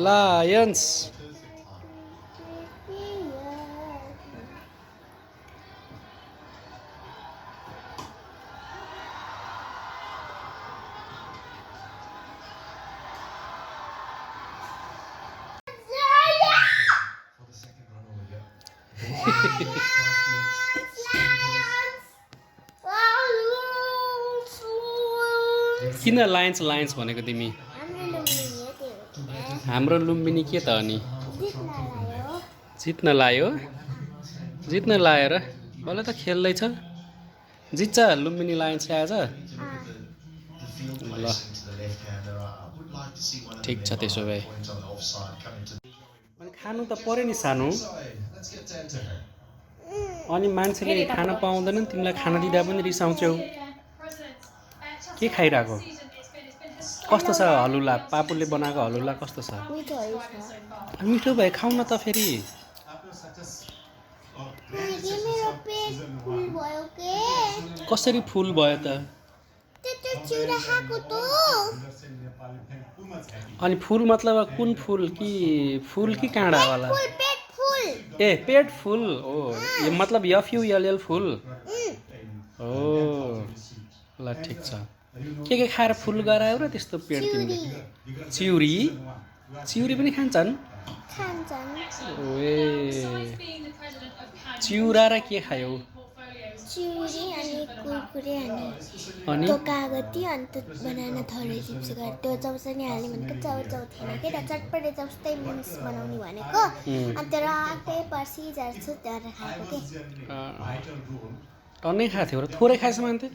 Lions. किन Lions भनेको तिमी? हाम्रो लुम्बिनी के त अनि? जित्न लायो र बल्ल त खेल्दैछ। जित्छ लुम्बिनी लायन्सले आज? ल ठिक छ त्यसो भए। अनि खानु त पर्यो नि सानो। अनि मान्छेले खान पाउँदैन नि, तिमीलाई खाना दिँदा पनि रिसाउँछौ। के खाइरहेको? कस्तो छ हलुला? पापुले बनाएको हलुला कस्तो छ? मिठो भए खाउ न त फेरि। कसरी फुल भयो त? अनि फुल मतलब कुन फुल कि काँडावाला? ए पेट फुल। ओ यो मतलब FULL फुल। ओ ल ठिक छ। के खाएर फुल गरायो र त्यस्तो पेट तिमीले? चिउरी पनि खान्छन्? ओए चिउरा र के खायौ? चिउरी अनि कुरकुरे अनि कागती अनि त्यो बनाना थरी चिप्स गरेर त्यो चौसा नि हाल्ने भनेको चाउ थिएन के त चटपटे जस्तै मिन्स बनाउने भनेको अनि त्यो रातै पर्सी जान्छु त्यहाँ खाएको के टन्नै खाएको थियो र थोरै खाएछ मान्थे।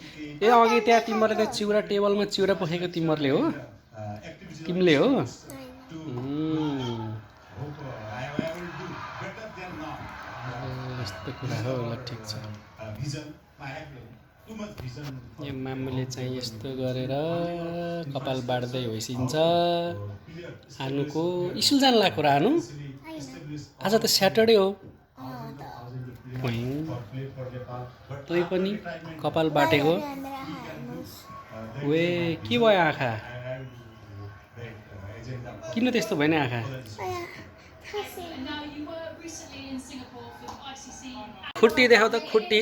ए अघि त्यहाँ तिमीहरूले चिउरा टेबलमा चिउरा पोखेको तिमीहरूले हो? तिमीले हो? यस्तो कुरा हो। ल ठिक छ। यो मामुले चाहिँ यस्तो गरेर कपाल बाड्दै होइसिन्छ। आनुको स्कुल जान लाग्यो र आनु? आज त स्याटरडे हो। तै पनि कपाल बाटेको? वे के भयो आँखा? किन त्यस्तो भयो नि आँखा? खुट्टी देखाउ त खुट्टी।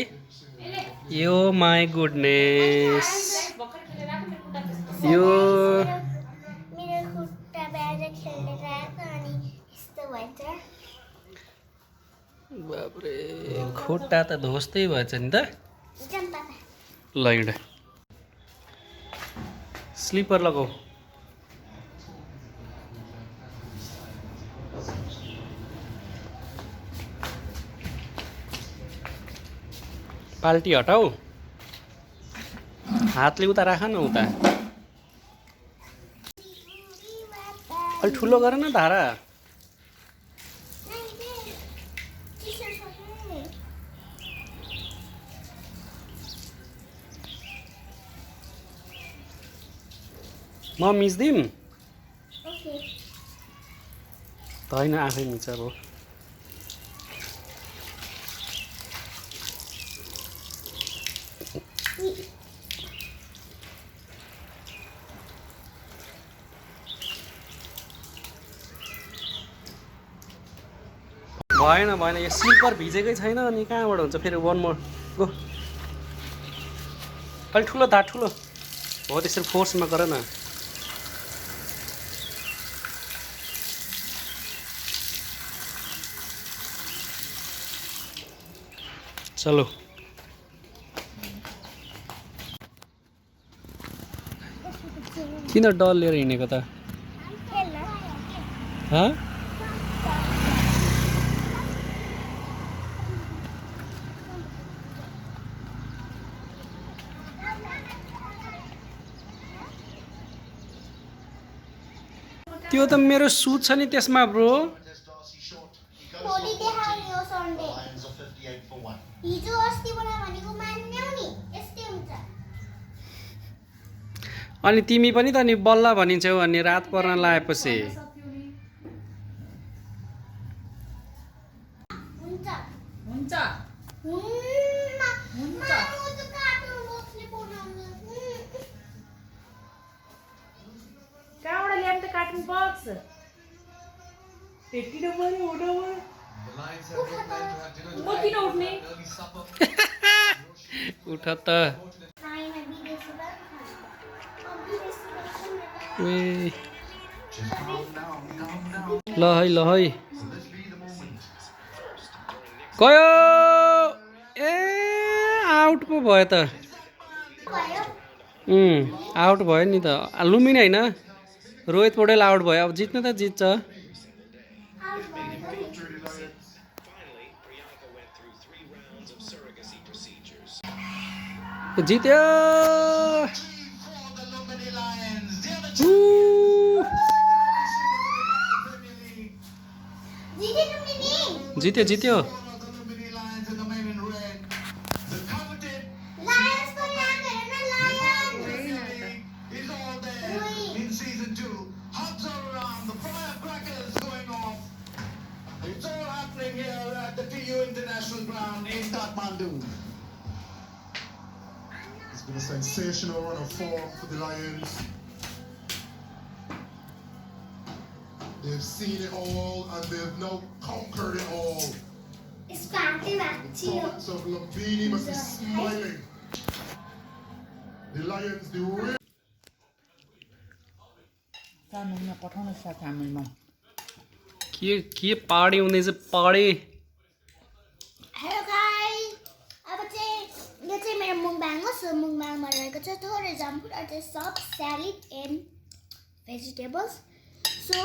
यो माई गुडनेस। यो बाबरे खुट्टा त धोस्तै भएछ नि त। ल हिँड। स्लिपर लगाऊ। पाल्टी हटाऊ। हातले उता राख न उता। अलि ठुलो गर न धारा। म मिच्दिम त होइन आफै मिच्छ अब। भएन यो स्लिपर भिजेकै छैन अनि कहाँबाट हुन्छ फेरि। One more go. अलि ठुलो धार ठुलो हो त्यसरी फोर्समा गर न। चलो किन डल लिएर हिँडेको त? त्यो त मेरो सुट छ नि त्यसमा ब्रो। अनि तिमी पनि त नि बल्ल भनिन्छौ अनि रात पर्न लागेपछि। कहाँबाट ल्याउँ त कार्टुन बक्स? उठ त ए ल है गयो ए आउट पो भयो त आउट भयो नि त लुम्बिनी होइन रोहित पौडेल आउट भयो अब जित्नु त जित्छ जित्यो जित्यो जित्यो It's all happening here at the TU International Ground in Kathmandu. It's been a sensational run of form for the Lions. They've seen it all and they've now conquered it all. It's back to Thoughts of Lumbini must be smiling. The Lions, the real. के पाडी हुँदैछ पाडी hello guys अब चाहिँ यो चाहिँ मेरो मुङबाङ हो so मुङबाङमा रहेको छ थोरै जम्फुट अझ सब स्यालेड एन्ड भेजिटेबल्स सो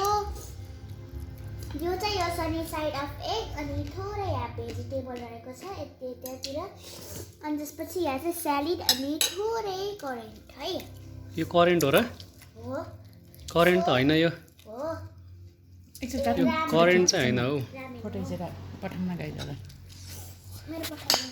यो चाहिँ यो सनी साइड अफ एग अनि थोरै यहाँ भेजिटेबल रहेको छ यतातिर अनि त्यसपछि यहाँ चाहिँ स्यालेड अनि थोरै करेन्ट है यो करेन्ट हो र हो करेन्ट त होइन यो हो यो करेन्ट चाहिँ होइन हौ फोटो पठाउन गाइजलाई मेरो पठाइयो